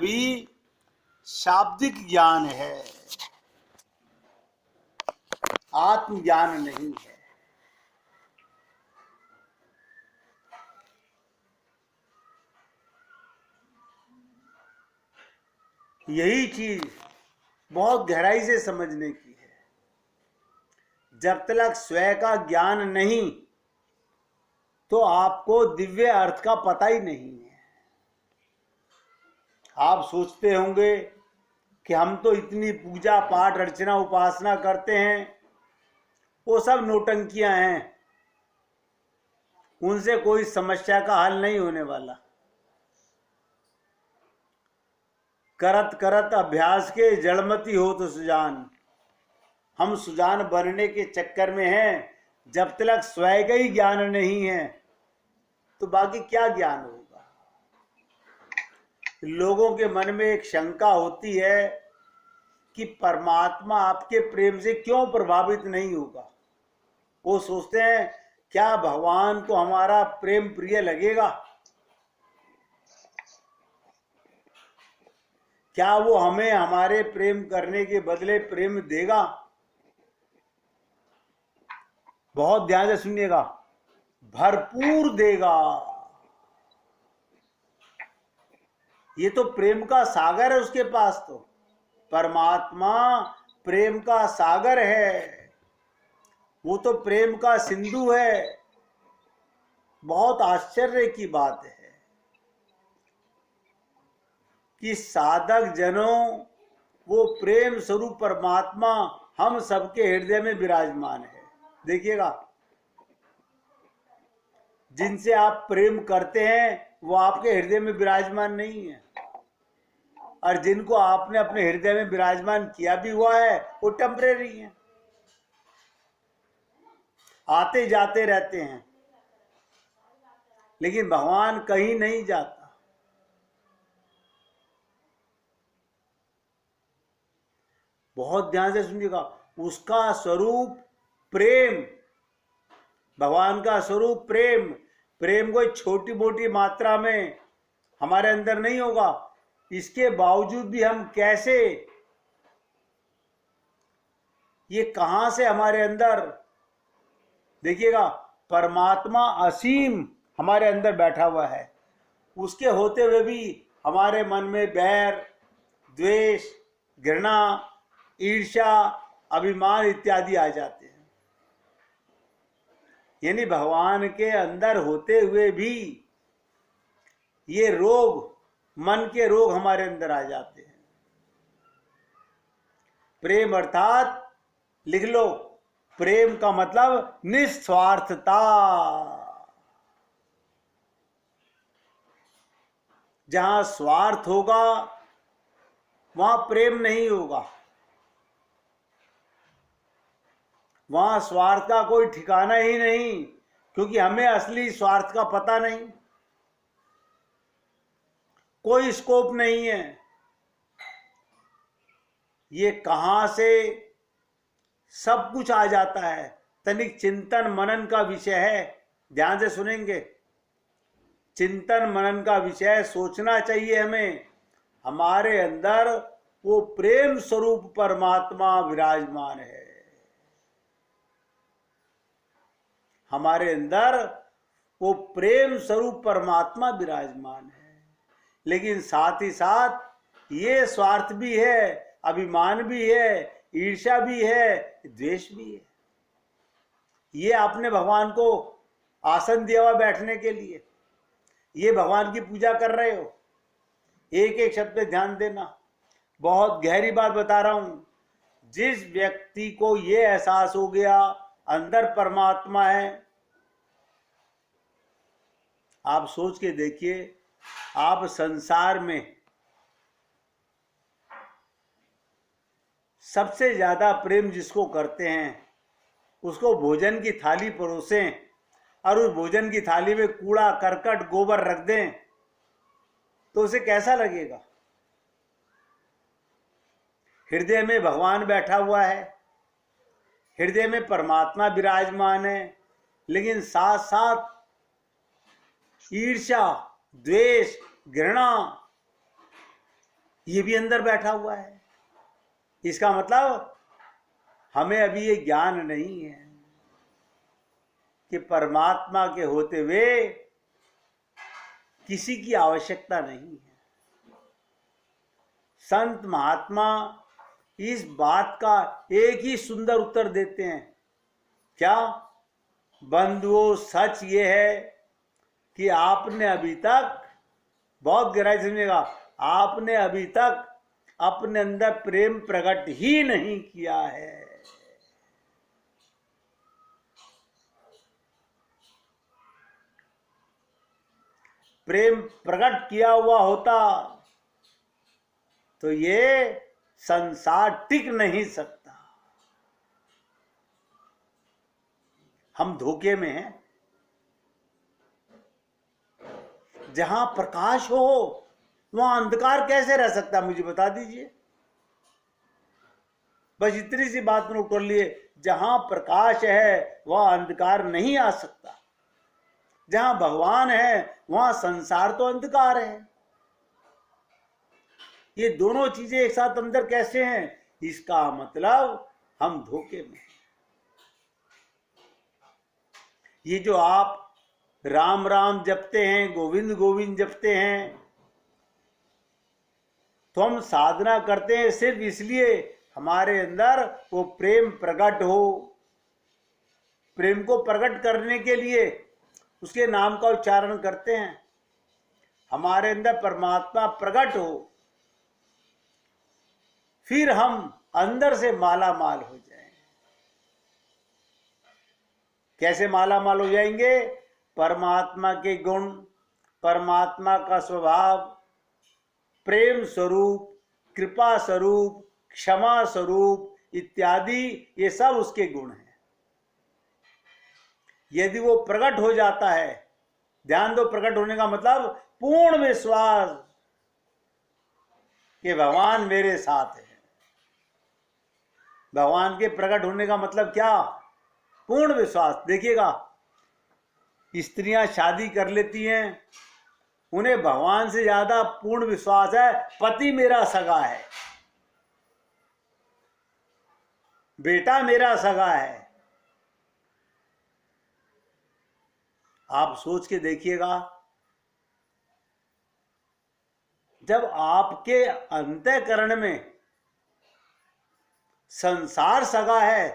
भी शाब्दिक ज्ञान है, आत्मज्ञान नहीं है। यही चीज बहुत गहराई से समझने की है। जब तक स्वयं का ज्ञान नहीं तो आपको दिव्य अर्थ का पता ही नहीं है। आप सोचते होंगे कि हम तो इतनी पूजा पाठ अर्चना उपासना करते हैं, वो सब नौटंकियां हैं, उनसे कोई समस्या का हल नहीं होने वाला। करत करत अभ्यास के जड़मती हो तो सुजान। हम सुजान बनने के चक्कर में हैं। जब तक स्वयं का ही ज्ञान नहीं है तो बाकी क्या ज्ञान होगा। लोगों के मन में एक शंका होती है कि परमात्मा आपके प्रेम से क्यों प्रभावित नहीं होगा। वो सोचते हैं क्या भगवान को हमारा प्रेम प्रिय लगेगा, क्या वो हमें हमारे प्रेम करने के बदले प्रेम देगा। बहुत ध्यान से सुनिएगा, भरपूर देगा। ये तो प्रेम का सागर है उसके पास। तो परमात्मा प्रेम का सागर है, वो तो प्रेम का सिंधु है। बहुत आश्चर्य की बात है कि साधक जनों वो प्रेम स्वरूप परमात्मा हम सबके हृदय में विराजमान है। देखिएगा, जिनसे आप प्रेम करते हैं वो आपके हृदय में विराजमान नहीं है, और जिनको आपने अपने हृदय में विराजमान किया भी हुआ है वो टेम्परेरी है, आते जाते रहते हैं। लेकिन भगवान कहीं नहीं जाता। बहुत ध्यान से सुनिएगा, उसका स्वरूप प्रेम, भगवान का स्वरूप प्रेम। प्रेम कोई छोटी मोटी मात्रा में हमारे अंदर नहीं होगा। इसके बावजूद भी हम कैसे, ये कहां से हमारे अंदर, देखिएगा परमात्मा असीम हमारे अंदर बैठा हुआ है, उसके होते हुए भी हमारे मन में बैर, द्वेष, घृणा, ईर्ष्या, अभिमान इत्यादि आ जाते हैं। यानी भगवान के अंदर होते हुए भी ये रोग, मन के रोग हमारे अंदर आ जाते हैं। प्रेम अर्थात लिख लो, प्रेम का मतलब निस्वार्थता। जहां स्वार्थ होगा वहां प्रेम नहीं होगा। वहां स्वार्थ का कोई ठिकाना ही नहीं, क्योंकि हमें असली स्वार्थ का पता नहीं, कोई स्कोप नहीं है। ये कहां से सब कुछ आ जाता है, तनिक चिंतन मनन का विषय है। ध्यान से सुनेंगे, चिंतन मनन का विषय, सोचना चाहिए हमें। हमारे अंदर वो प्रेम स्वरूप परमात्मा विराजमान है, हमारे अंदर वो प्रेम स्वरूप परमात्मा विराजमान है। लेकिन साथ ही साथ ये स्वार्थ भी है, अभिमान भी है, ईर्ष्या भी है, द्वेष भी है। ये आपने भगवान को आसन दिया हुआ बैठने के लिए, ये भगवान की पूजा कर रहे हो। एक एक शब्द पे ध्यान देना, बहुत गहरी बात बता रहा हूं। जिस व्यक्ति को ये एहसास हो गया अंदर परमात्मा है, आप सोच के देखिए, आप संसार में सबसे ज्यादा प्रेम जिसको करते हैं उसको भोजन की थाली परोसें और उस भोजन की थाली में कूड़ा करकट गोबर रख दें तो उसे कैसा लगेगा। हृदय में भगवान बैठा हुआ है, हृदय में परमात्मा विराजमान है, लेकिन साथ साथ ईर्ष्या, द्वेष, घृणा, ये भी अंदर बैठा हुआ है। इसका मतलब हमें अभी ये ज्ञान नहीं है कि परमात्मा के होते हुए किसी की आवश्यकता नहीं है। संत महात्मा इस बात का एक ही सुंदर उत्तर देते हैं, क्या? बंधुओं, सच ये है कि आपने अभी तक, बहुत गहराई से समझिएगा, आपने अभी तक अपने अंदर प्रेम प्रकट ही नहीं किया है। प्रेम प्रकट किया हुआ होता तो ये संसार टिक नहीं सकता। हम धोखे में हैं। जहां प्रकाश हो वहां अंधकार कैसे रह सकता है, मुझे बता दीजिए। बस इतनी सी बात नोट कर लिए, जहां प्रकाश है वहां अंधकार नहीं आ सकता। जहां भगवान है वहां संसार तो अंधकार है। ये दोनों चीजें एक साथ अंदर कैसे हैं? इसका मतलब हम धोखे में हैं। ये जो आप राम राम जपते हैं, गोविंद गोविंद जपते हैं, तो हम साधना करते हैं सिर्फ इसलिए हमारे अंदर वो प्रेम प्रकट हो। प्रेम को प्रकट करने के लिए उसके नाम का उच्चारण करते हैं, हमारे अंदर परमात्मा प्रकट हो, फिर हम अंदर से माला माल हो जाएं। कैसे माला माल हो जाएंगे? परमात्मा के गुण, परमात्मा का स्वभाव, प्रेम स्वरूप, कृपा स्वरूप, क्षमा स्वरूप इत्यादि, ये सब उसके गुण हैं। यदि वो प्रकट हो जाता है, ध्यान दो, प्रकट होने का मतलब पूर्ण विश्वास कि भगवान मेरे साथ है। भगवान के प्रकट होने का मतलब क्या? पूर्ण विश्वास। देखिएगा, स्त्रियां शादी कर लेती हैं, उन्हें भगवान से ज्यादा पूर्ण विश्वास है पति मेरा सगा है, बेटा मेरा सगा है। आप सोच के देखिएगा, जब आपके अंतःकरण में संसार सगा है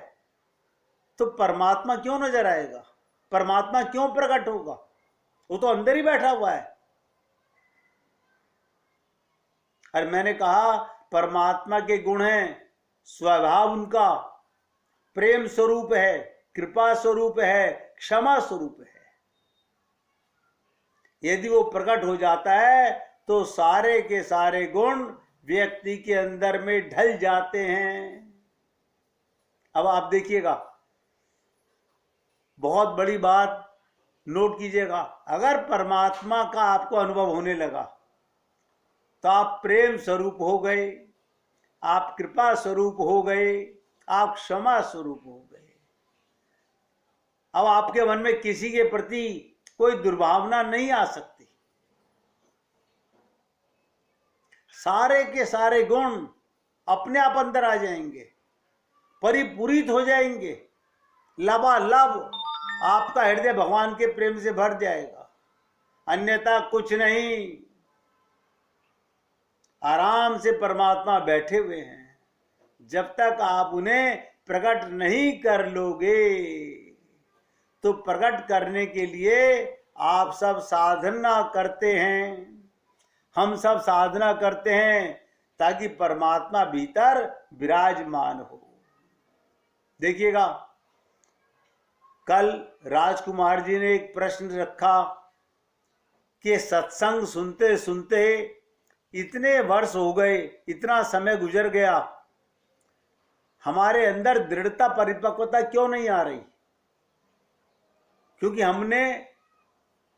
तो परमात्मा क्यों नजर आएगा? परमात्मा क्यों प्रकट होगा? वो तो अंदर ही बैठा हुआ है। और मैंने कहा परमात्मा के गुण हैं, स्वभाव उनका प्रेम स्वरूप है, कृपा स्वरूप है, क्षमा स्वरूप है। यदि वो प्रकट हो जाता है तो सारे के सारे गुण व्यक्ति के अंदर में ढल जाते हैं। अब आप देखिएगा, बहुत बड़ी बात नोट कीजिएगा, अगर परमात्मा का आपको अनुभव होने लगा तो आप प्रेम स्वरूप हो गए, आप कृपा स्वरूप हो गए, आप क्षमा स्वरूप हो गए। अब आपके मन में किसी के प्रति कोई दुर्भावना नहीं आ सकती। सारे के सारे गुण अपने आप अंदर आ जाएंगे, परिपूरित हो जाएंगे, लबालब आपका हृदय भगवान के प्रेम से भर जाएगा। अन्यथा कुछ नहीं। आराम से परमात्मा बैठे हुए हैं। जब तक आप उन्हें प्रकट नहीं कर लोगे, तो प्रकट करने के लिए आप सब साधना करते हैं, हम सब साधना करते हैं ताकि परमात्मा भीतर विराजमान हो। देखिएगा, कल राजकुमार जी ने एक प्रश्न रखा कि सत्संग सुनते सुनते इतने वर्ष हो गए, इतना समय गुजर गया, हमारे अंदर दृढ़ता परिपक्वता क्यों नहीं आ रही? क्योंकि हमने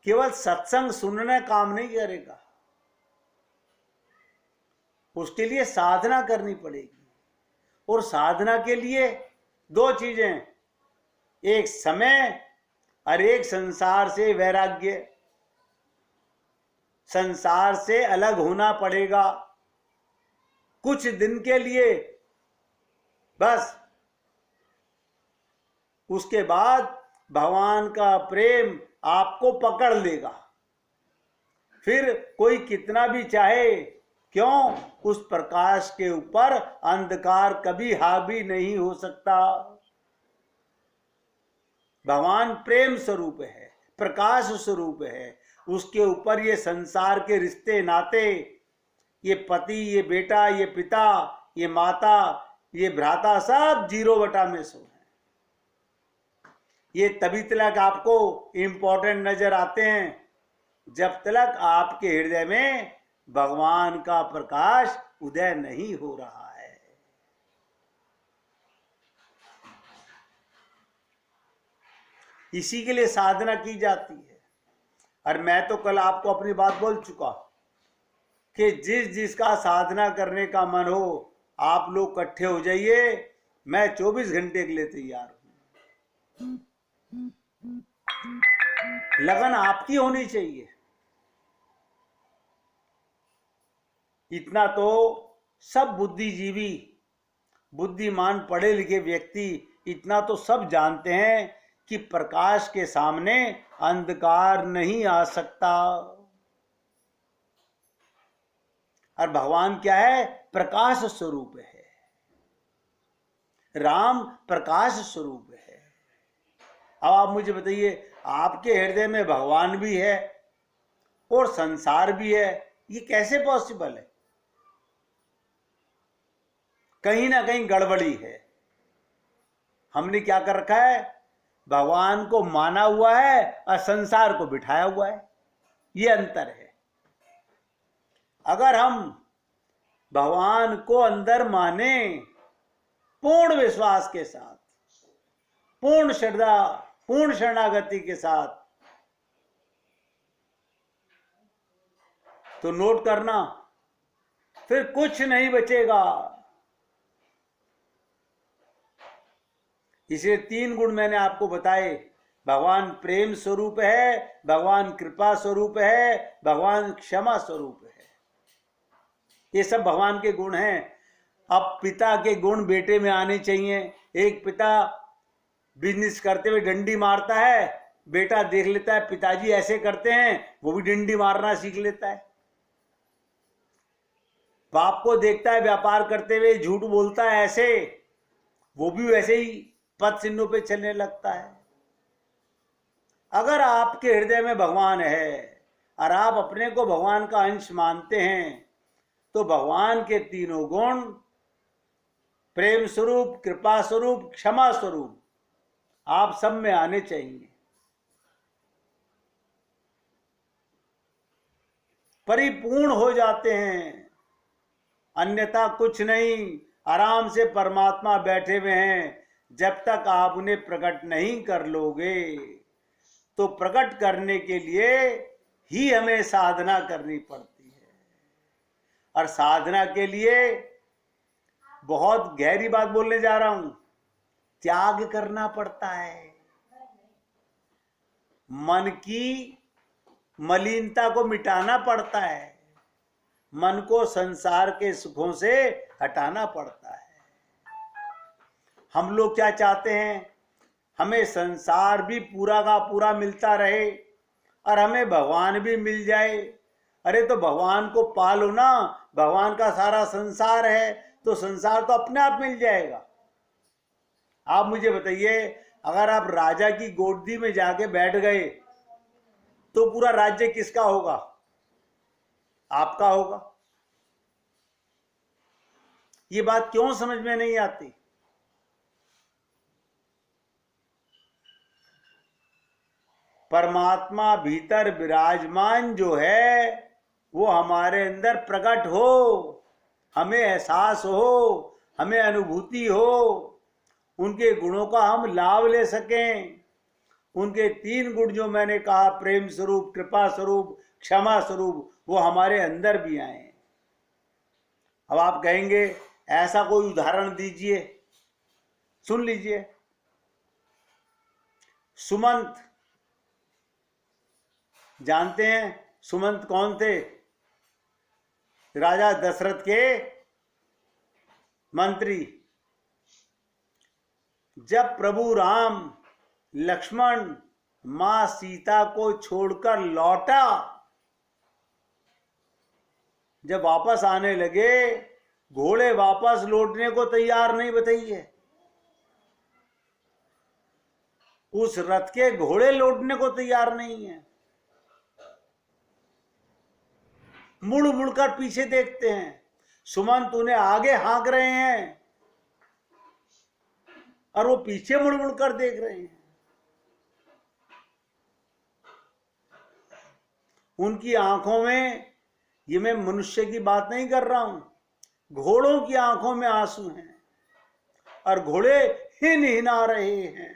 केवल सत्संग सुनने काम नहीं करेगा, उसके लिए साधना करनी पड़ेगी। और साधना के लिए दो चीजें, एक समय और एक संसार से वैराग्य। संसार से अलग होना पड़ेगा, कुछ दिन के लिए, बस उसके बाद भगवान का प्रेम आपको पकड़ लेगा। फिर कोई कितना भी चाहे, क्यों, उस प्रकाश के ऊपर अंधकार कभी हावी नहीं हो सकता। भगवान प्रेम स्वरूप है, प्रकाश स्वरूप है। उसके ऊपर ये संसार के रिश्ते नाते, ये पति, ये बेटा, ये पिता, ये माता, ये भ्राता, सब 0/100 है। ये तभी तक आपको इंपॉर्टेंट नजर आते हैं जब तक आपके हृदय में भगवान का प्रकाश उदय नहीं हो रहा है। इसी के लिए साधना की जाती है। और मैं तो कल आपको अपनी बात बोल चुका कि जिसका साधना करने का मन हो, आप लोग इकट्ठे हो जाइए, मैं 24 घंटे के लिए तैयार हूं। लगन आपकी होनी चाहिए। इतना तो सब बुद्धिजीवी, बुद्धिमान, पढ़े लिखे व्यक्ति इतना तो सब जानते हैं कि प्रकाश के सामने अंधकार नहीं आ सकता। और भगवान क्या है? प्रकाश स्वरूप है। राम प्रकाश स्वरूप है। अब आप मुझे बताइए, आपके हृदय में भगवान भी है और संसार भी है, ये कैसे पॉसिबल है? कहीं ना कहीं गड़बड़ी है। हमने क्या कर रखा है? भगवान को माना हुआ है और संसार को बिठाया हुआ है। ये अंतर है। अगर हम भगवान को अंदर माने, पूर्ण विश्वास के साथ, पूर्ण श्रद्धा, पूर्ण शरणागति के साथ, तो नोट करना, फिर कुछ नहीं बचेगा। इसलिए 3 गुण मैंने आपको बताए। भगवान प्रेम स्वरूप है, भगवान कृपा स्वरूप है, भगवान क्षमा स्वरूप है। ये सब भगवान के गुण हैं। अब पिता के गुण बेटे में आने चाहिए। एक पिता बिजनेस करते हुए डंडी मारता है, बेटा देख लेता है पिताजी ऐसे करते हैं, वो भी डंडी मारना सीख लेता है। बाप को देखता है व्यापार करते हुए झूठ बोलता है ऐसे, वो भी वैसे ही पद चिन्हों पे चलने लगता है। अगर आपके हृदय में भगवान है और आप अपने को भगवान का अंश मानते हैं, तो भगवान के 3 गुण, प्रेम स्वरूप, कृपा स्वरूप, क्षमा स्वरूप, आप सब में आने चाहिए। परिपूर्ण हो जाते हैं, अन्यथा कुछ नहीं। आराम से परमात्मा बैठे हुए हैं। जब तक आप उन्हें प्रकट नहीं कर लोगे, तो प्रकट करने के लिए ही हमें साधना करनी पड़ती है। और साधना के लिए बहुत गहरी बात बोलने जा रहा हूं, त्याग करना पड़ता है। मन की मलिनता को मिटाना पड़ता है, मन को संसार के सुखों से हटाना पड़ता है। हम लोग क्या चाहते हैं? हमें संसार भी पूरा का पूरा मिलता रहे और हमें भगवान भी मिल जाए। अरे तो भगवान को पालो ना, भगवान का सारा संसार है, तो संसार तो अपने आप मिल जाएगा। आप मुझे बताइए, अगर आप राजा की गोदी में जाके बैठ गए तो पूरा राज्य किसका होगा? आपका होगा। ये बात क्यों समझ में नहीं आती? परमात्मा भीतर विराजमान जो है, वो हमारे अंदर प्रकट हो, हमें एहसास हो, हमें अनुभूति हो, उनके गुणों का हम लाभ ले सकें। उनके 3 गुण जो मैंने कहा, प्रेम स्वरूप, कृपा स्वरूप, क्षमा स्वरूप, वो हमारे अंदर भी आए। अब आप कहेंगे ऐसा कोई उदाहरण दीजिए। सुन लीजिए। सुमंत, जानते हैं सुमंत कौन थे? राजा दशरथ के मंत्री, जब प्रभु राम लक्ष्मण मां सीता को छोड़कर लौटा, जब वापस आने लगे, घोड़े वापस लौटने को तैयार नहीं। बताइए, उस रथ के घोड़े लौटने को तैयार नहीं है, मुड़ मुड़कर पीछे देखते हैं। सुमंत उन्हें आगे हाँक रहे हैं और वो पीछे मुड़ मुड़कर देख रहे हैं। उनकी आंखों में, ये मैं मनुष्य की बात नहीं कर रहा हूं, घोड़ों की आंखों में आंसू हैं और घोड़े हिनहिना रहे हैं,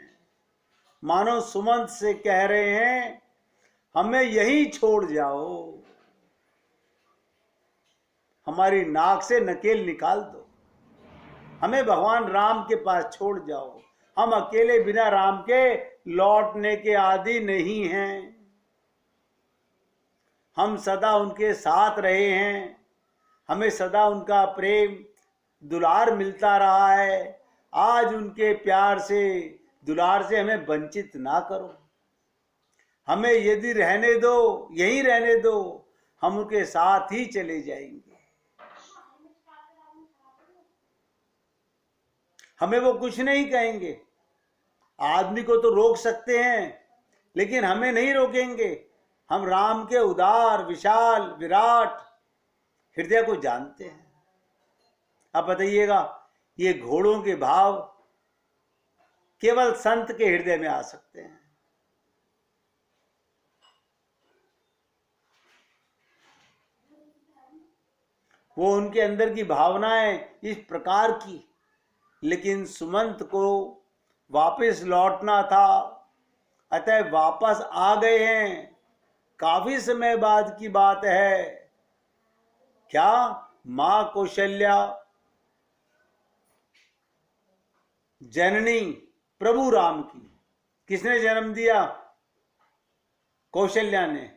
मानो सुमंत से कह रहे हैं हमें यहीं छोड़ जाओ, हमारी नाक से नकेल निकाल दो, हमें भगवान राम के पास छोड़ जाओ, हम अकेले बिना राम के लौटने के आदी नहीं हैं, हम सदा उनके साथ रहे हैं, हमें सदा उनका प्रेम दुलार मिलता रहा है, आज उनके प्यार से दुलार से हमें वंचित ना करो, हमें यदि रहने दो, यहीं रहने दो, हम उनके साथ ही चले जाएंगे, हमें वो कुछ नहीं कहेंगे। आदमी को तो रोक सकते हैं लेकिन हमें नहीं रोकेंगे, हम राम के उदार विशाल विराट हृदय को जानते हैं। अब बताइएगा, ये घोड़ों के भाव केवल संत के हृदय में आ सकते हैं। वो उनके अंदर की भावनाएं इस प्रकार की, लेकिन सुमंत को वापस लौटना था, अतः वापस आ गए हैं। काफी समय बाद की बात है। क्या मां कौशल्या जननी प्रभु राम की, किसने जन्म दिया? कौशल्या ने।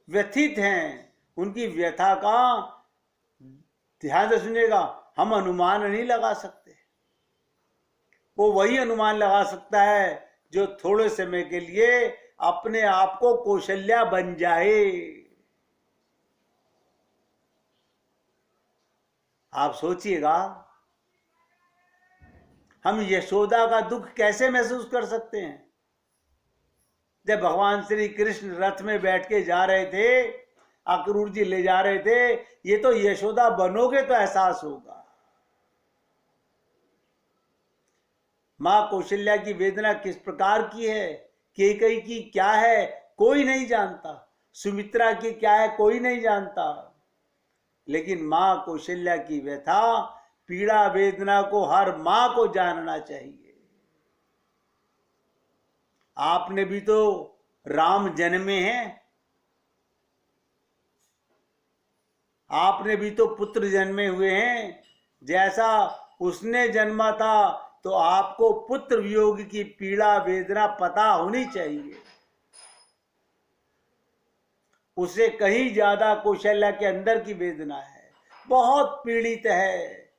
व्यथित हैं, उनकी व्यथा का ध्यान से सुनिएगा, हम अनुमान नहीं लगा सकते। वो वही अनुमान लगा सकता है जो थोड़े समय के लिए अपने आप को कौशल्या बन जाए। आप सोचिएगा, हम यशोदा का दुख कैसे महसूस कर सकते हैं? जब भगवान श्री कृष्ण रथ में बैठ के जा रहे थे, अक्रूर जी ले जा रहे थे, ये तो यशोदा बनोगे तो एहसास होगा। मां कौशल्या की वेदना किस प्रकार की है, कैकेयी की क्या है कोई नहीं जानता, सुमित्रा की क्या है कोई नहीं जानता, लेकिन मां कौशल्या की व्यथा, पीड़ा वेदना को हर मां को जानना चाहिए। आपने भी तो राम जन्मे हैं, आपने भी तो पुत्र जन्मे हुए हैं। जैसा उसने जन्मा था तो आपको पुत्र वियोग की पीड़ा वेदना पता होनी चाहिए। उसे कहीं ज्यादा कौशल्या के अंदर की वेदना है, बहुत पीड़ित है,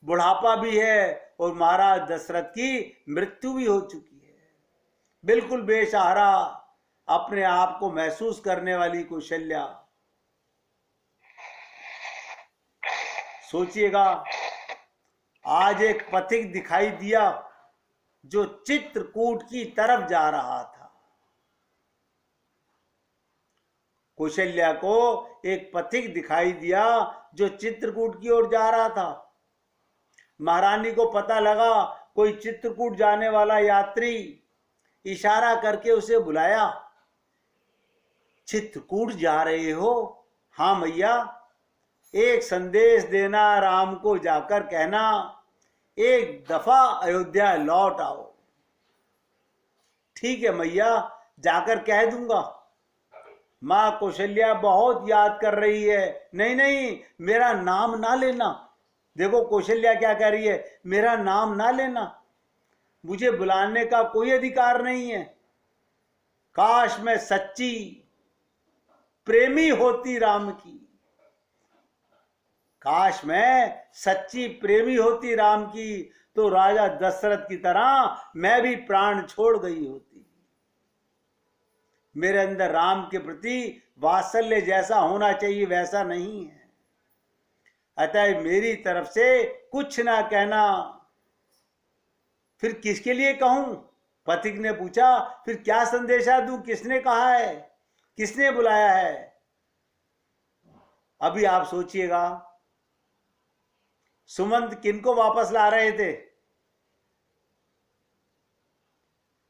बुढ़ापा भी है और महाराज दशरथ की मृत्यु भी हो चुकी है। बिल्कुल बेसहारा अपने आप को महसूस करने वाली कौशल्या। सोचिएगा, आज एक पथिक दिखाई दिया जो चित्रकूट की तरफ जा रहा था। कौशल्या को एक पथिक दिखाई दिया जो चित्रकूट की ओर जा रहा था। महारानी को पता लगा कोई चित्रकूट जाने वाला यात्री, इशारा करके उसे बुलाया। चित्रकूट जा रहे हो? हाँ मैया, एक संदेश देना, राम को जाकर कहना एक दफा अयोध्या लौट आओ। ठीक है मैया, जाकर कह दूंगा। मां कौशल्या बहुत याद कर रही है। नहीं नहीं, मेरा नाम ना लेना। देखो कौशल्या क्या कह रही है, मेरा नाम ना लेना, मुझे बुलाने का कोई अधिकार नहीं है। काश मैं सच्ची प्रेमी होती राम की, काश मैं सच्ची प्रेमी होती राम की, तो राजा दशरथ की तरह मैं भी प्राण छोड़ गई होती। मेरे अंदर राम के प्रति वात्सल्य जैसा होना चाहिए वैसा नहीं है। अतः मेरी तरफ से कुछ ना कहना। फिर किसके लिए कहूं? पथिक ने पूछा, फिर क्या संदेशा दूं? किसने कहा है, किसने बुलाया है? अभी आप सोचिएगा, सुमंत किनको वापस ला रहे थे?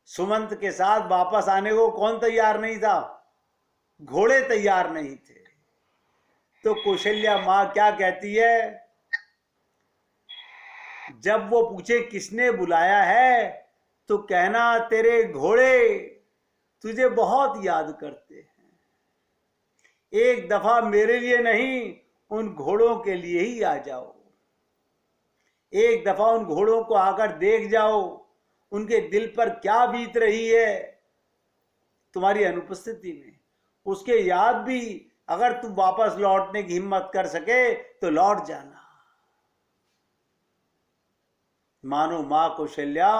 सुमंत के साथ वापस आने को कौन तैयार नहीं था? घोड़े तैयार नहीं थे। तो कौशल्या मां क्या कहती है? जब वो पूछे किसने बुलाया है, तो कहना तेरे घोड़े तुझे बहुत याद करते हैं। एक दफा मेरे लिए नहीं, उन घोड़ों के लिए ही आ जाओ। एक दफा उन घोड़ों को आकर देख जाओ, उनके दिल पर क्या बीत रही है तुम्हारी अनुपस्थिति में। उसके याद भी अगर तुम वापस लौटने की हिम्मत कर सके तो लौट जाना। मानो मां कौशल्या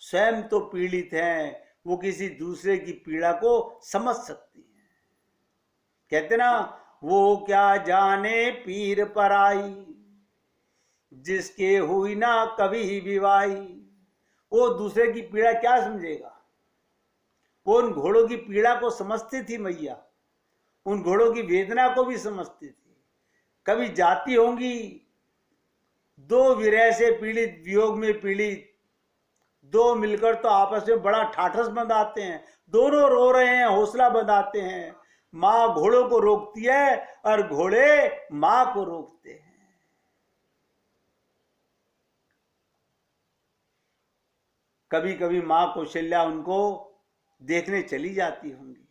स्वयं तो पीड़ित हैं, वो किसी दूसरे की पीड़ा को समझ सकती है। कहते ना, वो क्या जाने पीर पराई, जिसके हुई ना कभी विवाई। वो दूसरे की पीड़ा क्या समझेगा? वो उन घोड़ों की पीड़ा को समझती थी मैया, उन घोड़ों की वेदना को भी समझती थी। कभी जाती होंगी, दो विरह से पीड़ित, वियोग में पीड़ित, दो मिलकर तो आपस में बड़ा ठाठस बंधाते हैं, दोनों रो रहे हैं, हौसला बंधाते हैं। मां घोड़ों को रोकती है और घोड़े मां को रोकते हैं। कभी कभी मां कौशल्या उनको देखने चली जाती होंगी।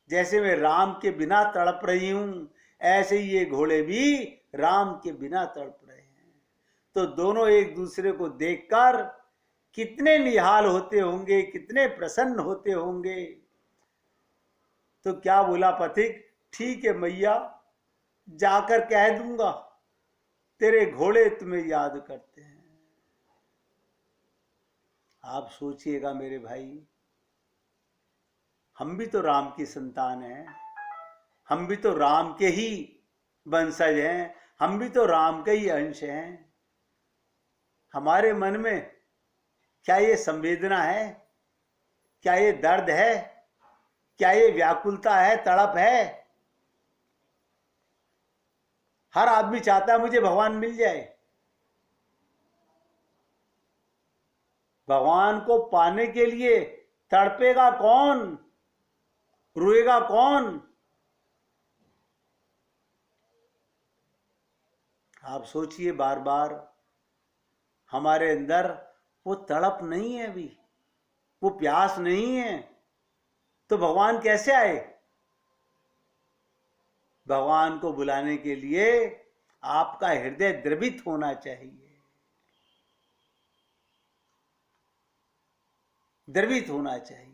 जैसे मैं राम के बिना तड़प रही हूं, ऐसे ही ये घोड़े भी राम के बिना तड़प रहे हैं। तो दोनों एक दूसरे को देखकर कितने निहाल होते होंगे, कितने प्रसन्न होते होंगे। तो क्या बोला पथिक? ठीक है मैया, जाकर कह दूंगा तेरे घोड़े तुम्हें याद करते हैं। आप सोचिएगा मेरे भाई, हम भी तो राम की संतान हैं, हम भी तो राम के ही वंशज हैं, हम भी तो राम के ही अंश हैं। हमारे मन में क्या ये संवेदना है? क्या ये दर्द है? क्या ये व्याकुलता है, तड़प है? हर आदमी चाहता है मुझे भगवान मिल जाए। भगवान को पाने के लिए तड़पेगा कौन, रोएगा कौन? आप सोचिए बार बार, हमारे अंदर वो तड़प नहीं है, अभी वो प्यास नहीं है, तो भगवान कैसे आए? भगवान को बुलाने के लिए आपका हृदय द्रवित होना चाहिए, द्रवित होना चाहिए।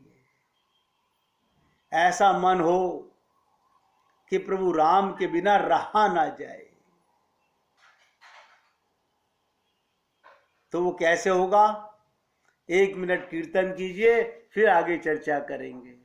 ऐसा मन हो कि प्रभु राम के बिना रहा ना जाए। तो वो कैसे होगा? 1 मिनट कीर्तन कीजिए, फिर आगे चर्चा करेंगे।